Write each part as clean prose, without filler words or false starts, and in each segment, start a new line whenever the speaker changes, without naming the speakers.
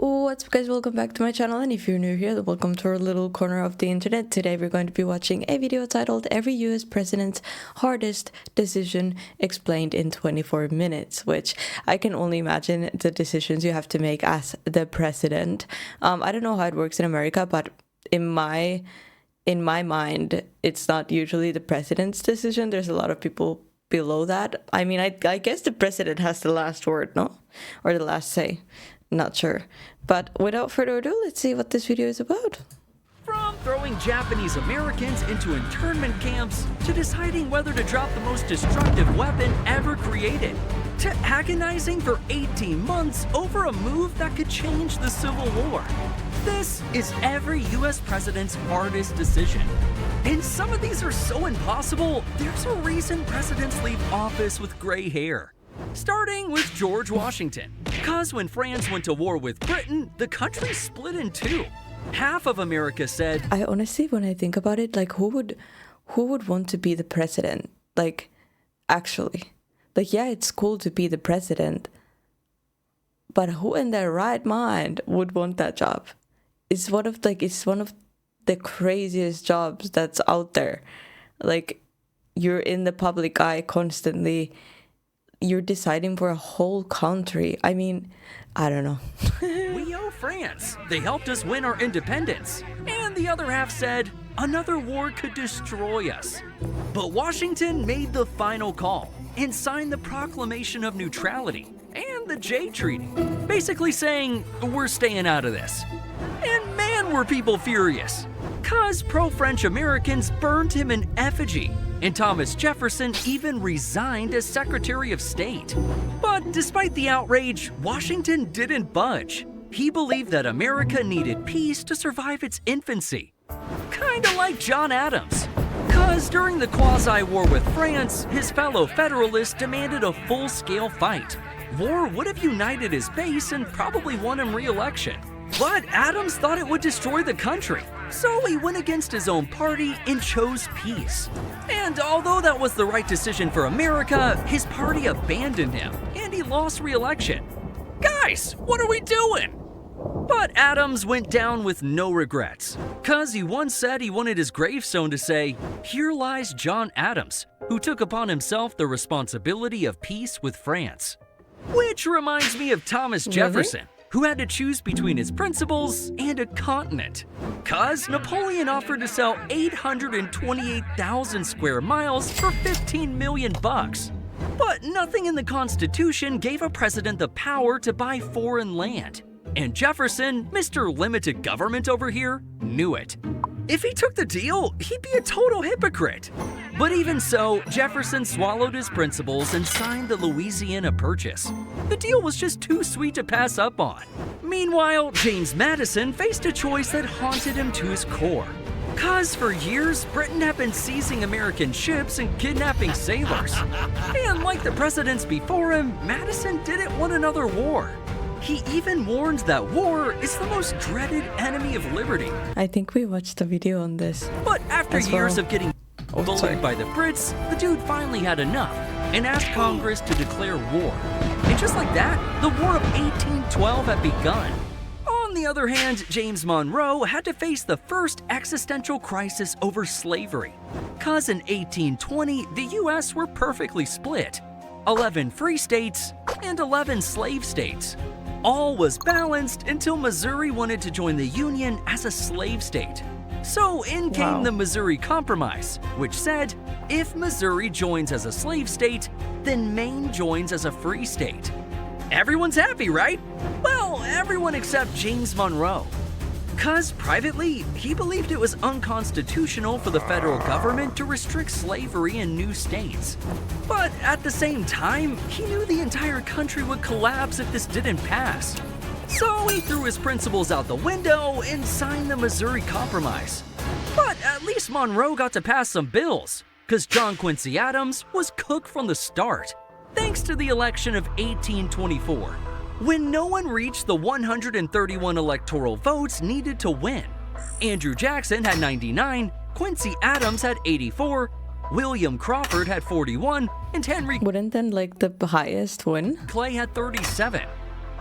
What's up, guys? Welcome back to my channel, and if you're new here, then welcome to our little corner of the internet. Today we're going to be watching a video titled Every US President's Hardest Decision Explained in 24 Minutes, which I can only imagine the decisions you have to make as the president. I don't know how it works in America, but in my mind, it's not usually the president's decision. There's a lot of people below that. I mean, I guess the president has the last word, no? Or the last say. Not sure. But without further ado, let's see what this video is about.
From throwing Japanese Americans into internment camps, to deciding whether to drop the most destructive weapon ever created, to agonizing for 18 months over a move that could change the Civil War. This is every US president's hardest decision. And some of these are so impossible, there's a reason presidents leave office with gray hair. Starting with George Washington. Cause when France went to war with Britain, the country split in two. Half of America said,
I honestly, when I think about it, like who would want to be the president? Like, actually. Like, yeah, it's cool to be the president, but who in their right mind would want that job? It's one of the craziest jobs that's out there. Like, you're in the public eye constantly. You're deciding for a whole country. I mean, I don't know.
We owe France. They helped us win our independence. And the other half said, another war could destroy us. But Washington made the final call and signed the Proclamation of Neutrality and the Jay Treaty, basically saying, we're staying out of this. And man, were people furious. Cause pro-French Americans burned him in effigy. And Thomas Jefferson even resigned as Secretary of State. But despite the outrage, Washington didn't budge. He believed that America needed peace to survive its infancy. Kinda like John Adams. Cause during the quasi-war with France, his fellow Federalists demanded a full-scale fight. War would have united his base and probably won him re-election. But Adams thought it would destroy the country, so he went against his own party and chose peace. And although that was the right decision for America, his party abandoned him, and he lost re-election. Guys, what are we doing? But Adams went down with no regrets, cause he once said he wanted his gravestone to say, "Here lies John Adams, who took upon himself the responsibility of peace with France." Which reminds me of Thomas Jefferson, who had to choose between his principles and a continent. Cause Napoleon offered to sell 828,000 square miles for $15 million. But nothing in the Constitution gave a president the power to buy foreign land. And Jefferson, Mr. Limited Government over here, knew it. If he took the deal, he'd be a total hypocrite. But even so, Jefferson swallowed his principles and signed the Louisiana Purchase. The deal was just too sweet to pass up on. Meanwhile, James Madison faced a choice that haunted him to his core. Cause for years, Britain had been seizing American ships and kidnapping sailors. And like the presidents before him, Madison didn't want another war. He even warned that war is the most dreaded enemy of liberty.
I think we watched a video on this.
But after years of getting bullied by the Brits, the dude finally had enough and asked Congress to declare war. And just like that, the War of 1812 had begun. On the other hand, James Monroe had to face the first existential crisis over slavery. Cause in 1820, the US were perfectly split. 11 free states and 11 slave states. All was balanced until Missouri wanted to join the Union as a slave state. So in came the Missouri Compromise, which said, if Missouri joins as a slave state, then Maine joins as a free state. Everyone's happy, right? Well, everyone except James Monroe. Cause privately, he believed it was unconstitutional for the federal government to restrict slavery in new states. But at the same time, he knew the entire country would collapse if this didn't pass. So he threw his principles out the window and signed the Missouri Compromise. But at least Monroe got to pass some bills, cause John Quincy Adams was cooked from the start, thanks to the election of 1824. When no one reached the 131 electoral votes needed to win. Andrew Jackson had 99, Quincy Adams had 84, William Crawford had 41, and Henry
Wouldn't then like the highest win?
Clay had 37.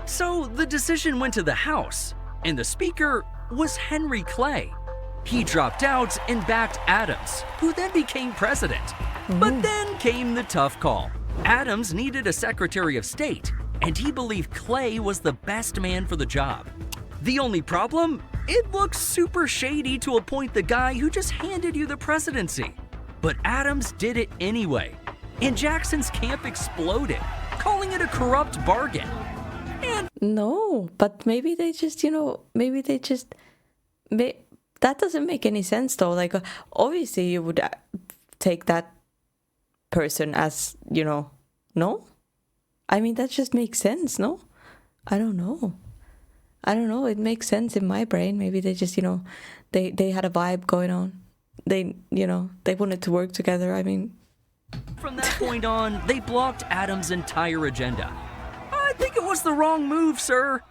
So the decision went to the House, and the Speaker was Henry Clay. He dropped out and backed Adams, who then became president. But then came the tough call. Adams needed a Secretary of State, and he believed Clay was the best man for the job. The only problem? It looked super shady to appoint the guy who just handed you the presidency. But Adams did it anyway, and Jackson's camp exploded, calling it a corrupt bargain. And
No, but maybe they just, that doesn't make any sense though. Like, obviously you would take that person as, no? I mean, that just makes sense, no? I don't know. It makes sense in my brain. Maybe they just, they had a vibe going on. They wanted to work together. I mean,
from that point on, they blocked Adams' entire agenda. I think it was the wrong move, sir.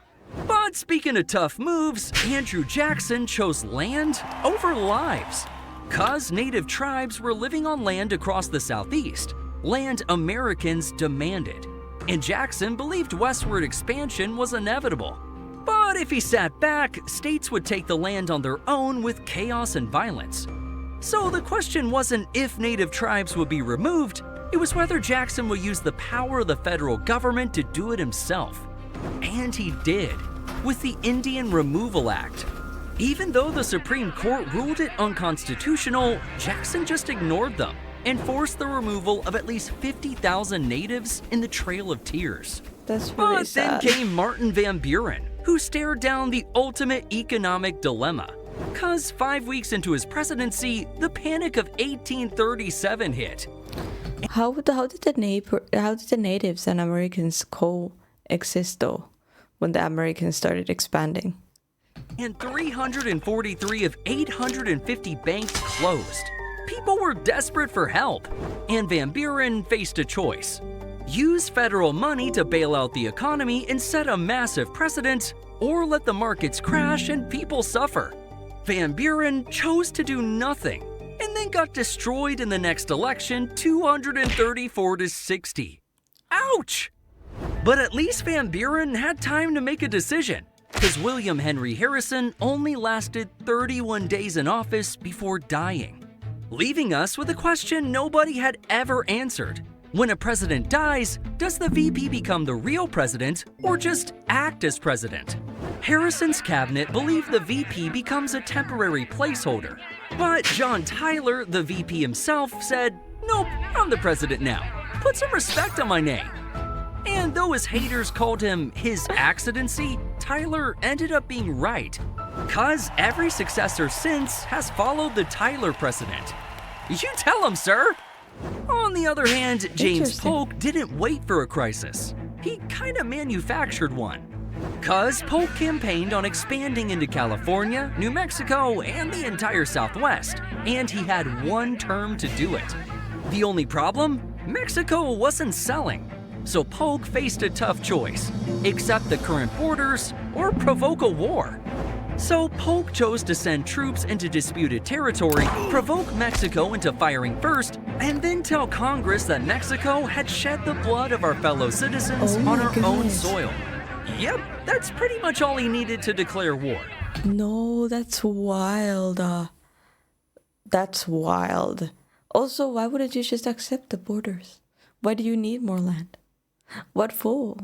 But speaking of tough moves, Andrew Jackson chose land over lives. 'Cause native tribes were living on land across the Southeast, land Americans demanded. And Jackson believed westward expansion was inevitable. But if he sat back, states would take the land on their own with chaos and violence. So the question wasn't if native tribes would be removed, it was whether Jackson would use the power of the federal government to do it himself. And he did, with the Indian Removal Act. Even though the Supreme Court ruled it unconstitutional, Jackson just ignored them and forced the removal of at least 50,000 natives in the Trail of Tears.
that's really
But then
sad.
came Martin Van Buren, who stared down the ultimate economic dilemma. 'Cause 5 weeks into his presidency, the Panic of 1837 hit.
How did the natives and Americans coexist though, when the Americans started expanding?
And 343 of 850 banks closed. People were desperate for help, and Van Buren faced a choice. Use federal money to bail out the economy and set a massive precedent, or let the markets crash and people suffer. Van Buren chose to do nothing, and then got destroyed in the next election 234 to 60. Ouch! But at least Van Buren had time to make a decision, because William Henry Harrison only lasted 31 days in office before dying, leaving us with a question nobody had ever answered. When a president dies, does the VP become the real president or just act as president? Harrison's cabinet believed the VP becomes a temporary placeholder, but John Tyler, the VP himself, said, "Nope, I'm the president now. Put some respect on my name." And though his haters called him his accidency, Tyler ended up being right, 'cause every successor since has followed the Tyler precedent. You tell him, sir! On the other hand, James
Interesting.
Polk didn't wait for a crisis. He kinda manufactured one. 'Cause Polk campaigned on expanding into California, New Mexico, and the entire Southwest, and he had one term to do it. The only problem? Mexico wasn't selling. So Polk faced a tough choice: accept the current borders or provoke a war. So Polk chose to send troops into disputed territory, provoke Mexico into firing first, and then tell Congress that Mexico had shed the blood of our fellow citizens
Oh
on
my
our own
goodness.
soil. Yep, that's pretty much all he needed to declare war.
No, that's wild. That's wild. Also, why wouldn't you just accept the borders? Why do you need more land? What for?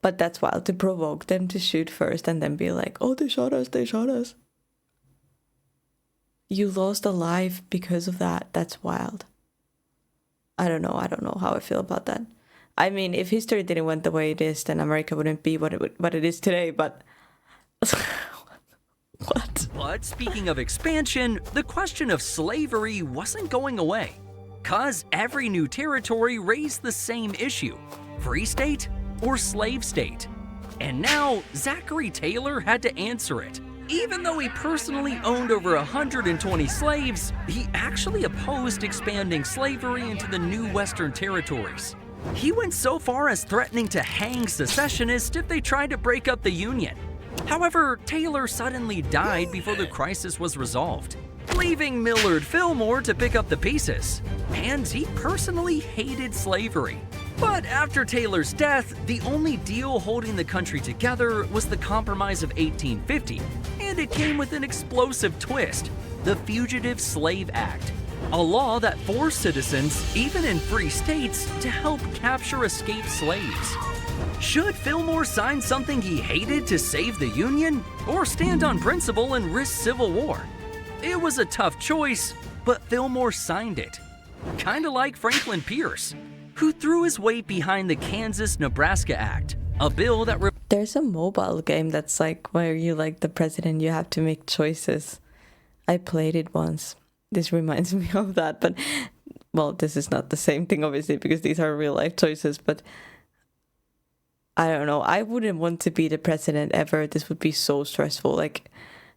But that's wild, to provoke them to shoot first and then be like, oh, they shot us. You lost a life because of that. That's wild. I don't know how I feel about that. I mean, if history didn't went the way it is, then America wouldn't be what it is today, but... What?
But speaking of expansion, the question of slavery wasn't going away. 'Cause every new territory raised the same issue: free state or slave state. And now Zachary Taylor had to answer it. Even though he personally owned over 120 slaves, he actually opposed expanding slavery into the new Western territories. He went so far as threatening to hang secessionists if they tried to break up the Union. However, Taylor suddenly died before the crisis was resolved, leaving Millard Fillmore to pick up the pieces. And he personally hated slavery. But after Taylor's death, the only deal holding the country together was the Compromise of 1850, and it came with an explosive twist: the Fugitive Slave Act, a law that forced citizens, even in free states, to help capture escaped slaves. Should Fillmore sign something he hated to save the Union, or stand on principle and risk civil war? It was a tough choice, but Fillmore signed it. Kinda like Franklin Pierce, who threw his weight behind the Kansas-Nebraska Act, a bill that...
There's a mobile game that's like where you, like the president, you have to make choices. I played it once. This reminds me of that, but, well, this is not the same thing, obviously, because these are real life choices, but I don't know. I wouldn't want to be the president ever. This would be so stressful. Like,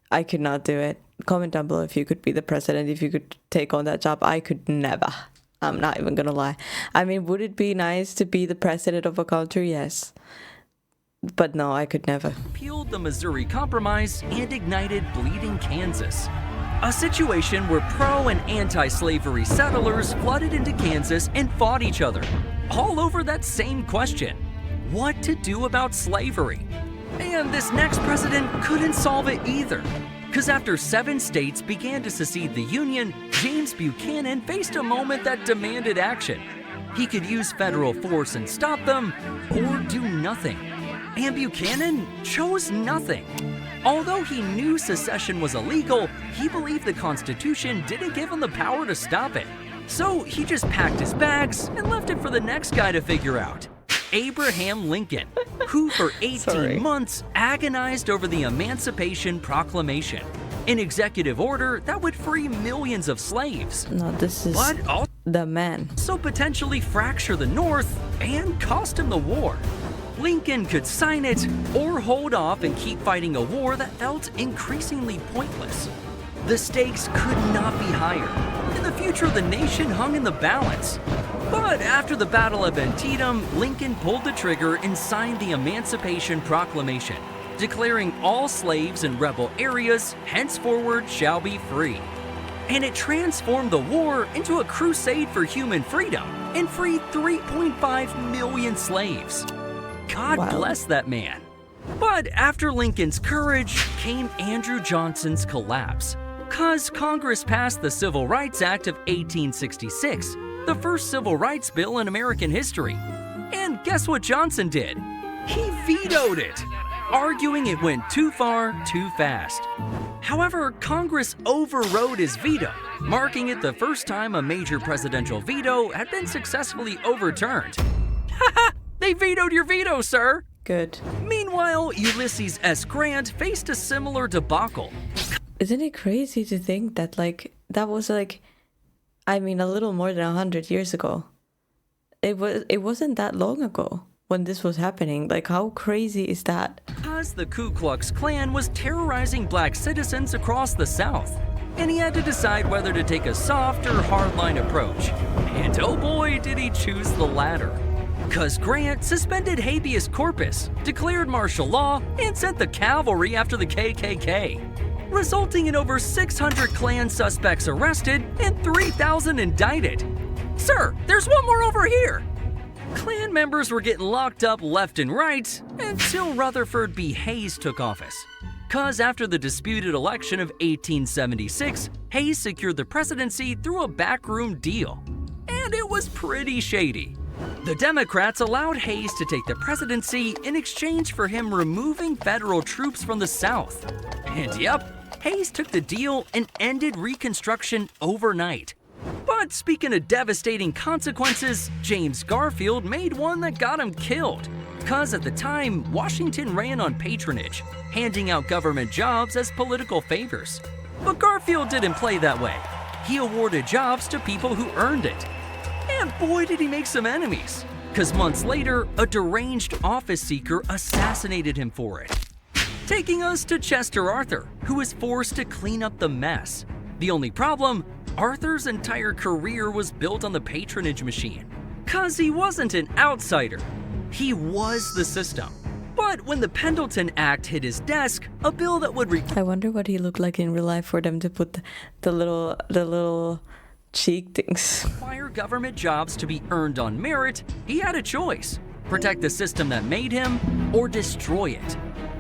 I could not do it. Comment down below if you could be the president, if you could take on that job. I could never. I'm not even gonna lie. I mean, would it be nice to be the president of a country? Yes. But no, I could never.
Repealed the Missouri Compromise and ignited Bleeding Kansas, a situation where pro and anti-slavery settlers flooded into Kansas and fought each other, all over that same question: what to do about slavery? And this next president couldn't solve it either, because after 7 states began to secede the Union, James Buchanan faced a moment that demanded action. He could use federal force and stop them, or do nothing. And Buchanan chose nothing. Although he knew secession was illegal, he believed the Constitution didn't give him the power to stop it. So he just packed his bags and left it for the next guy to figure out: Abraham Lincoln, who for 18 months agonized over the Emancipation Proclamation, an executive order that would free millions of slaves.
No, this is the man.
So potentially fracture the North and cost him the war. Lincoln could sign it or hold off and keep fighting a war that felt increasingly pointless. The stakes could not be higher, and the future of the nation hung in the balance. But after the Battle of Antietam, Lincoln pulled the trigger and signed the Emancipation Proclamation, declaring all slaves in rebel areas henceforward shall be free. And it transformed the war into a crusade for human freedom and freed 3.5 million slaves. God bless that man. But after Lincoln's courage came Andrew Johnson's collapse, because Congress passed the Civil Rights Act of 1866, the first civil rights bill in American history. And guess what Johnson did? He vetoed it, arguing it went too far, too fast. However, Congress overrode his veto, marking it the first time a major presidential veto had been successfully overturned. Haha! They vetoed your veto, sir!
Good.
Meanwhile, Ulysses S. Grant faced a similar debacle.
Isn't it crazy to think that, like, that was like, I mean, a little more than 100 years ago. It wasn't that long ago when this was happening. Like, how crazy is that?
Because the Ku Klux Klan was terrorizing black citizens across the South, and he had to decide whether to take a soft or hardline approach. And oh boy, did he choose the latter. Because Grant suspended habeas corpus, declared martial law, and sent the cavalry after the KKK, resulting in over 600 Klan suspects arrested and 3,000 indicted. Sir, there's one more over here! Klan members were getting locked up left and right until Rutherford B. Hayes took office. Cause after the disputed election of 1876, Hayes secured the presidency through a backroom deal. And it was pretty shady. The Democrats allowed Hayes to take the presidency in exchange for him removing federal troops from the South. And yep, Hayes took the deal and ended Reconstruction overnight. But speaking of devastating consequences, James Garfield made one that got him killed. Cause at the time, Washington ran on patronage, handing out government jobs as political favors. But Garfield didn't play that way. He awarded jobs to people who earned it. And boy did he make some enemies, because months later, a deranged office seeker assassinated him for it. Taking us to Chester Arthur, who was forced to clean up the mess. The only problem, Arthur's entire career was built on the patronage machine. Cause he wasn't an outsider, he was the system. But when the Pendleton Act hit his desk, a bill that would
I wonder what he looked like in real life for them to put the little cheek things.
Require government jobs to be earned on merit, he had a choice: protect the system that made him or destroy it.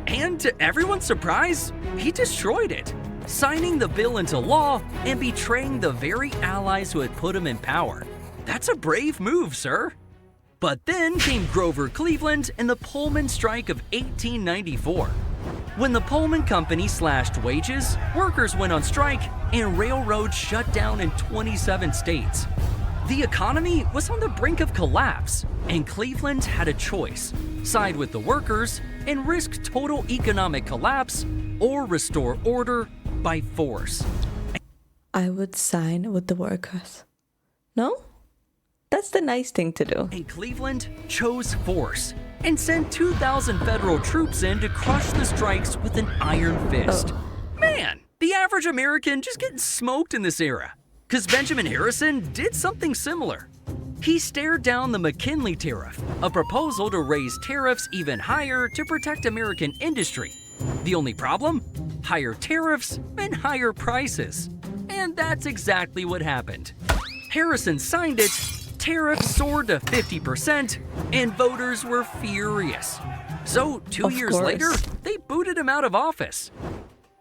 And to everyone's surprise, he destroyed it, signing the bill into law and betraying the very allies who had put him in power. That's a brave move, sir. But then came Grover Cleveland and the Pullman strike of 1894. When the Pullman Company slashed wages, workers went on strike, and railroads shut down in 27 states. The economy was on the brink of collapse, and Cleveland had a choice: side with the workers and risk total economic collapse, or restore order by force.
I would sign with the workers. No? That's the nice thing to do.
And Cleveland chose force and sent 2,000 federal troops in to crush the strikes with an iron fist. Man, the average American just getting smoked in this era. Because Benjamin Harrison did something similar. He stared down the McKinley Tariff, a proposal to raise tariffs even higher to protect American industry. The only problem? Higher tariffs and higher prices. And that's exactly what happened. Harrison signed it, tariffs soared to 50%, and voters were furious. So 2 years later, they booted him out of office.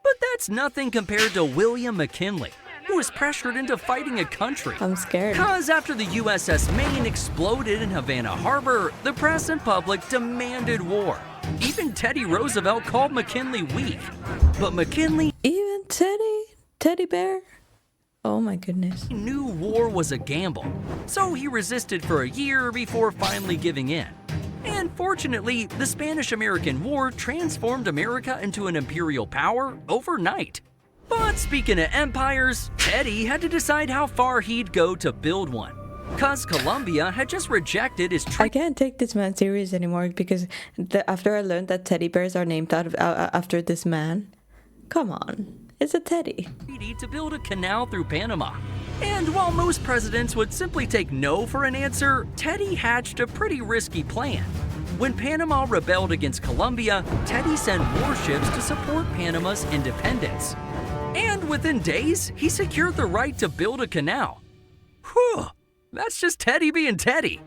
But that's nothing compared to William McKinley, who was pressured into fighting a country.
I'm scared.
Because after the USS Maine exploded in Havana Harbor, the press and public demanded war. Even Teddy Roosevelt called McKinley weak. But McKinley...
Even Teddy Bear? Oh my goodness.
Knew war was a gamble, so he resisted for a year before finally giving in. And fortunately, the Spanish-American War transformed America into an imperial power overnight. But speaking of empires, Teddy had to decide how far he'd go to build one. Cause Colombia had just rejected his
I can't take this man serious anymore because after I learned that teddy bears are named after this man, come on. It's a teddy.
To build a canal through Panama. And while most presidents would simply take no for an answer, Teddy hatched a pretty risky plan. When Panama rebelled against Colombia, Teddy sent warships to support Panama's independence. And within days, he secured the right to build a canal. Whew, that's just Teddy being Teddy.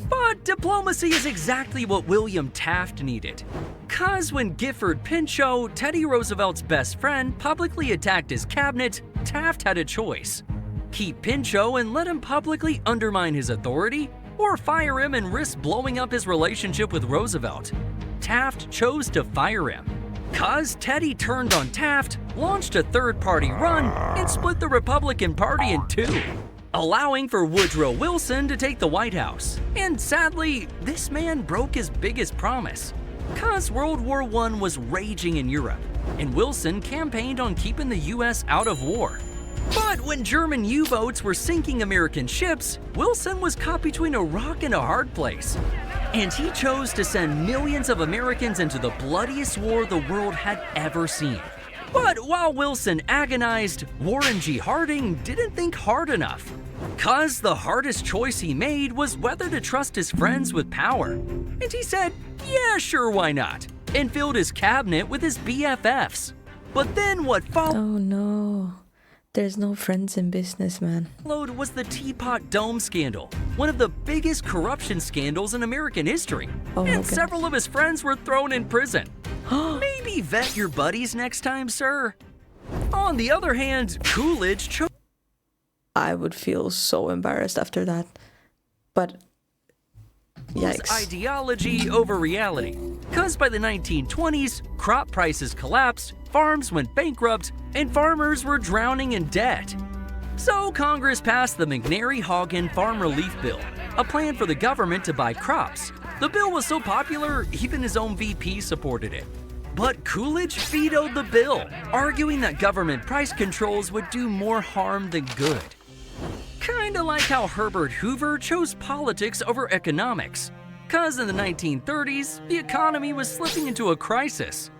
But diplomacy is exactly what William Taft needed. Cause when Gifford Pinchot, Teddy Roosevelt's best friend, publicly attacked his cabinet, Taft had a choice: keep Pinchot and let him publicly undermine his authority, or fire him and risk blowing up his relationship with Roosevelt. Taft chose to fire him. Cause Teddy turned on Taft, launched a third-party run, and split the Republican Party in two, allowing for Woodrow Wilson to take the White House. And sadly, this man broke his biggest promise. Cause World War I was raging in Europe, and Wilson campaigned on keeping the US out of war. But when German U-boats were sinking American ships, Wilson was caught between a rock and a hard place. And he chose to send millions of Americans into the bloodiest war the world had ever seen. But while Wilson agonized, Warren G. Harding didn't think hard enough. Cause the hardest choice he made was whether to trust his friends with power. And he said, yeah, sure, why not? And filled his cabinet with his BFFs. But then what followed...
Oh no. There's no friends in business, man.
Was the Teapot Dome scandal, one of the biggest corruption scandals in American history. And several of his friends were thrown in prison. Maybe vet your buddies next time, sir. On the other hand, Coolidge chose...
I would feel so embarrassed after that. But yikes.
Ideology over reality. Because by the 1920s, crop prices collapsed, farms went bankrupt, and farmers were drowning in debt. So Congress passed the McNary-Haugen Farm Relief Bill, a plan for the government to buy crops. The bill was so popular, even his own VP supported it. But Coolidge vetoed the bill, arguing that government price controls would do more harm than good. Kinda like how Herbert Hoover chose politics over economics. Cause in the 1930s, the economy was slipping into a crisis.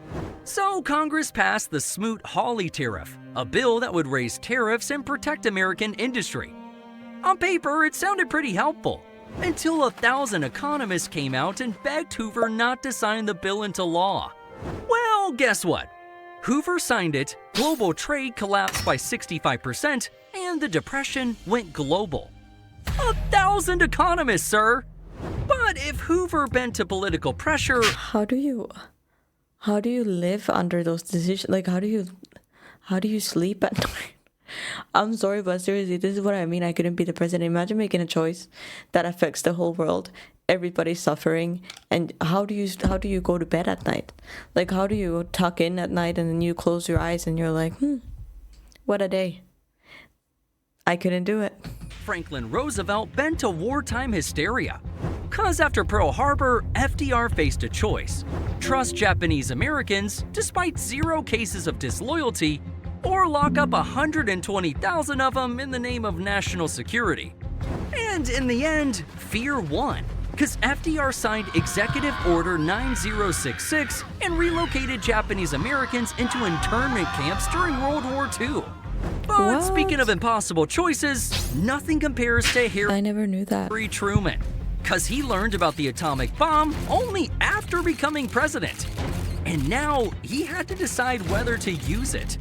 So Congress passed the Smoot-Hawley Tariff, a bill that would raise tariffs and protect American industry. On paper, it sounded pretty helpful, until 1,000 economists came out and begged Hoover not to sign the bill into law. Well, guess what? Hoover signed it, global trade collapsed by 65%, and the Depression went global. 1,000 economists, sir! But if Hoover bent to political pressure,
How do you live under those decisions? Like, how do you sleep at night? I'm sorry, but seriously, this is what I mean. I couldn't be the president. Imagine making a choice that affects the whole world. Everybody's suffering, and how do you go to bed at night? Like, how do you tuck in at night and then you close your eyes and you're like, what a day. I couldn't do it.
Franklin Roosevelt bent to wartime hysteria. Cause after Pearl Harbor, FDR faced a choice: trust Japanese Americans despite 0 cases of disloyalty, or lock up 120,000 of them in the name of national security. And in the end, fear won, because FDR signed Executive Order 9066 and relocated Japanese Americans into internment camps during World War II. But
What?
speaking of impossible choices, nothing compares to
I never knew that.
Harry Truman, because he learned about the atomic bomb only after becoming president. And now he had to decide whether to use it.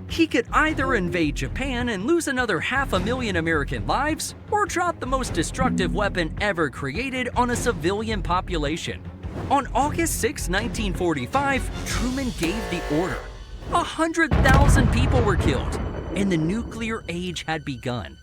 He could either invade Japan and lose another 500,000 American lives, or drop the most destructive weapon ever created on a civilian population. On August 6, 1945, Truman gave the order. 100,000 people were killed, and the nuclear age had begun.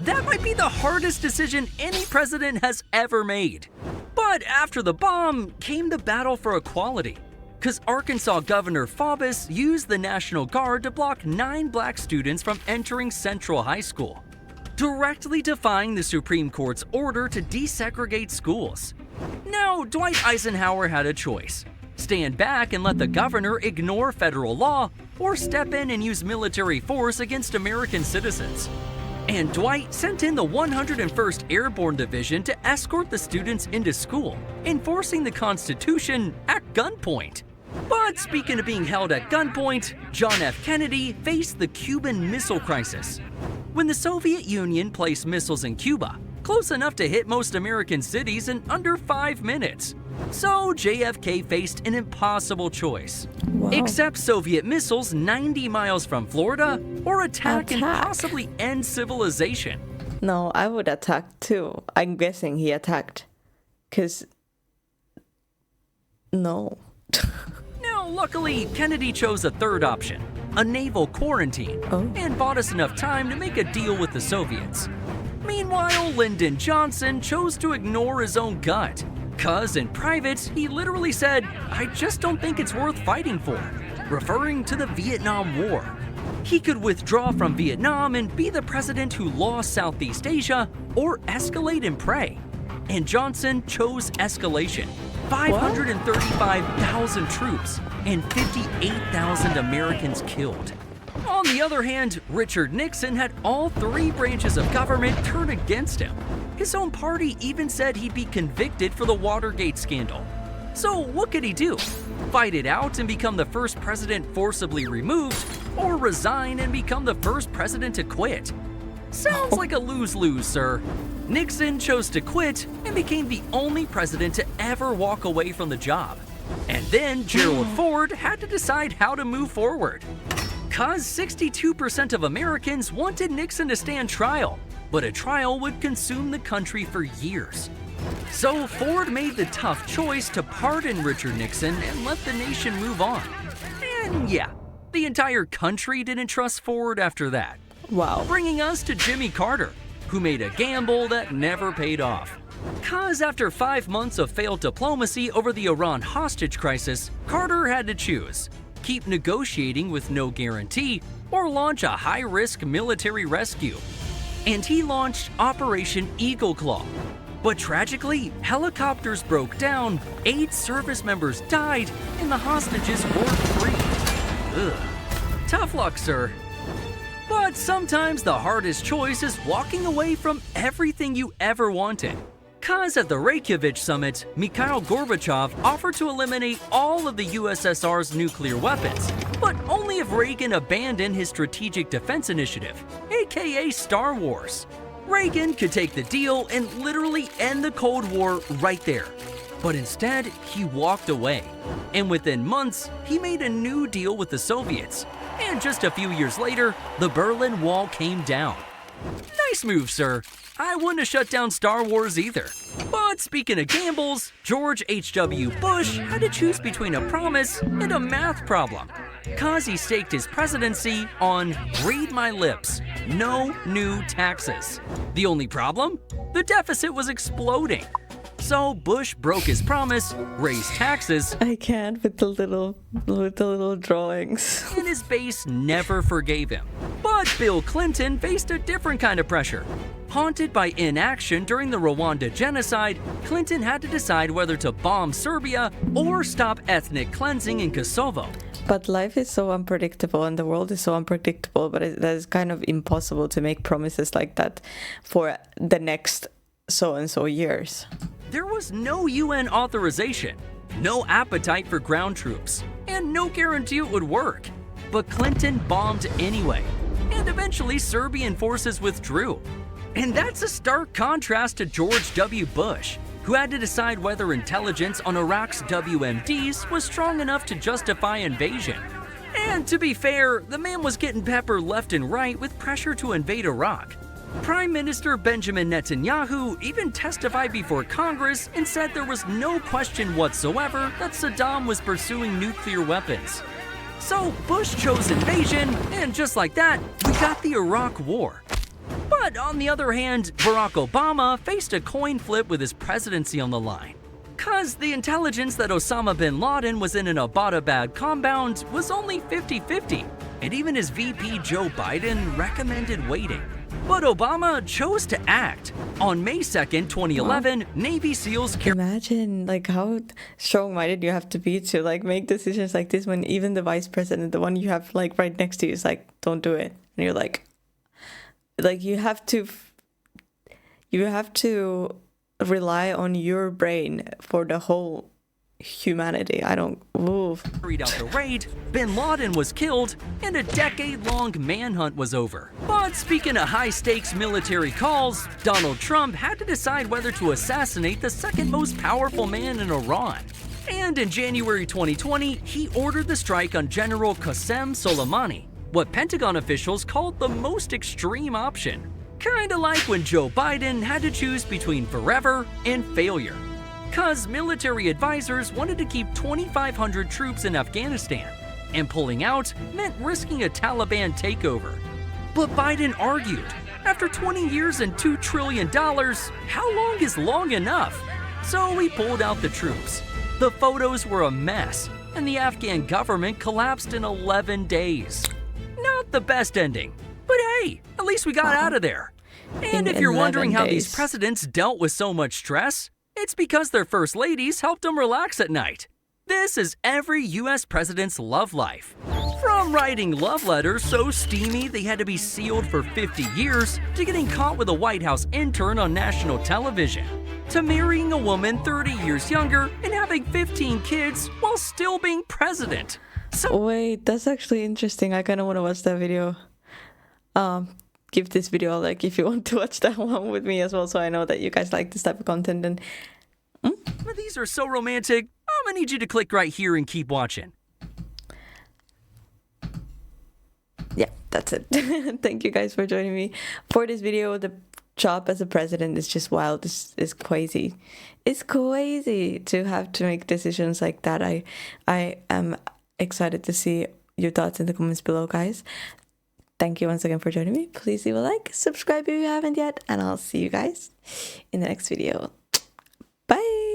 That might be the hardest decision any president has ever made. But after the bomb came the battle for equality, because Arkansas Governor Faubus used the National Guard to block 9 black students from entering Central High School, directly defying the Supreme Court's order to desegregate schools. Now, Dwight Eisenhower had a choice: stand back and let the governor ignore federal law, or step in and use military force against American citizens. And Dwight sent in the 101st Airborne Division to escort the students into school, enforcing the Constitution at gunpoint. But speaking of being held at gunpoint, John F. Kennedy faced the Cuban Missile Crisis. When the Soviet Union placed missiles in Cuba, close enough to hit most American cities in under 5 minutes. So JFK faced an impossible choice.
Wow.
Accept Soviet missiles 90 miles from Florida, or attack and
Attack.
possibly end civilization.
No, I would attack too. I'm guessing he attacked. Cause no.
Now, luckily, Kennedy chose a third option: a naval quarantine,
Oh.
and bought us enough time to make a deal with the Soviets. Meanwhile, Lyndon Johnson chose to ignore his own gut, cause in private, he literally said, "I just don't think it's worth fighting for," referring to the Vietnam War. He could withdraw from Vietnam and be the president who lost Southeast Asia, or escalate and pray. And Johnson chose escalation. 535,000 troops and 58,000 Americans killed. On the other hand, Richard Nixon had all 3 branches of government turn against him. His own party even said he'd be convicted for the Watergate scandal. So what could he do? Fight it out and become the first president forcibly removed, or resign and become the first president to quit? Sounds like a lose-lose, sir. Nixon chose to quit and became the only president to ever walk away from the job. And then Gerald Ford had to decide how to move forward. Cause 62% of Americans wanted Nixon to stand trial, but a trial would consume the country for years. So Ford made the tough choice to pardon Richard Nixon and let the nation move on. And yeah, the entire country didn't trust Ford after that.
Wow.
Bringing us to Jimmy Carter, who made a gamble that never paid off. Cause after 5 months of failed diplomacy over the Iran hostage crisis, Carter had to choose: keep negotiating with no guarantee, or launch a high-risk military rescue. And he launched Operation Eagle Claw. But tragically, helicopters broke down, 8 service members died, and the hostages weren't free. Ugh. Tough luck, sir. But sometimes the hardest choice is walking away from everything you ever wanted. Cause at the Reykjavik summit, Mikhail Gorbachev offered to eliminate all of the USSR's nuclear weapons, but only if Reagan abandoned his Strategic Defense Initiative, aka Star Wars. Reagan could take the deal and literally end the Cold War right there. But instead, he walked away. And within months, he made a new deal with the Soviets. And just a few years later, the Berlin Wall came down. Nice move, sir. I wouldn't have shut down Star Wars either. But speaking of gambles, George H.W. Bush had to choose between a promise and a math problem. Cause he staked his presidency on read my lips, no new taxes. The only problem? The deficit was exploding. So Bush broke his promise, raised taxes.
I can't with the little drawings.
And his base never forgave him. But Bill Clinton faced a different kind of pressure. Haunted by inaction during the Rwanda genocide, Clinton had to decide whether to bomb Serbia or stop ethnic cleansing in Kosovo.
But life is so unpredictable and the world is so unpredictable, but that is kind of impossible to make promises like that for the next so-and-so years.
There was no UN authorization, no appetite for ground troops, and no guarantee it would work. But Clinton bombed anyway, and eventually Serbian forces withdrew. And that's a stark contrast to George W. Bush, who had to decide whether intelligence on Iraq's WMDs was strong enough to justify invasion. And to be fair, the man was getting peppered left and right with pressure to invade Iraq. Prime Minister Benjamin Netanyahu even testified before Congress and said there was no question whatsoever that Saddam was pursuing nuclear weapons. So Bush chose invasion, and just like that, we got the Iraq War. But on the other hand, Barack Obama faced a coin flip with his presidency on the line. Cause the intelligence that Osama bin Laden was in an Abbottabad compound was only 50-50, and even his VP Joe Biden recommended waiting. But Obama chose to act. On May 2nd, 2011, Navy SEALs
Imagine like how strong-minded you have to be to like make decisions like this when even the vice president, the one you have like right next to you, is like, don't do it. And you're like you have to rely on your brain for the whole humanity.
Carried out the raid, bin Laden was killed, and a decade-long manhunt was over. But speaking of high-stakes military calls, Donald Trump had to decide whether to assassinate the second most powerful man in Iran. And in January 2020, he ordered the strike on General Qasem Soleimani, what Pentagon officials called the most extreme option. Kinda like when Joe Biden had to choose between forever and failure. Cause military advisors wanted to keep 2,500 troops in Afghanistan, and pulling out meant risking a Taliban takeover. But Biden argued, after 20 years and $2 trillion, how long is long enough? So he pulled out the troops. The photos were a mess, and the Afghan government collapsed in 11 days. Not the best ending, but hey, at least we got out of there. And if you're wondering how these presidents dealt with so much stress, it's because their first ladies helped them relax at night. This is every US president's love life. From writing love letters so steamy they had to be sealed for 50 years, to getting caught with a White House intern on national television, to marrying a woman 30 years younger and having 15 kids while still being president.
Wait, that's actually interesting. I kind of want to watch that video. Give this video a like if you want to watch that one with me as well, so I know that you guys like this type of content. And
these are so romantic. I'm gonna need you to click right here and keep watching.
Yeah, that's it. Thank you guys for joining me for this video. The job as a president is just wild. It's crazy. It's crazy to have to make decisions like that. I am excited to see your thoughts in the comments below, guys. Thank you once again for joining me. Please leave a like, subscribe if you haven't yet, and I'll see you guys in the next video. Bye!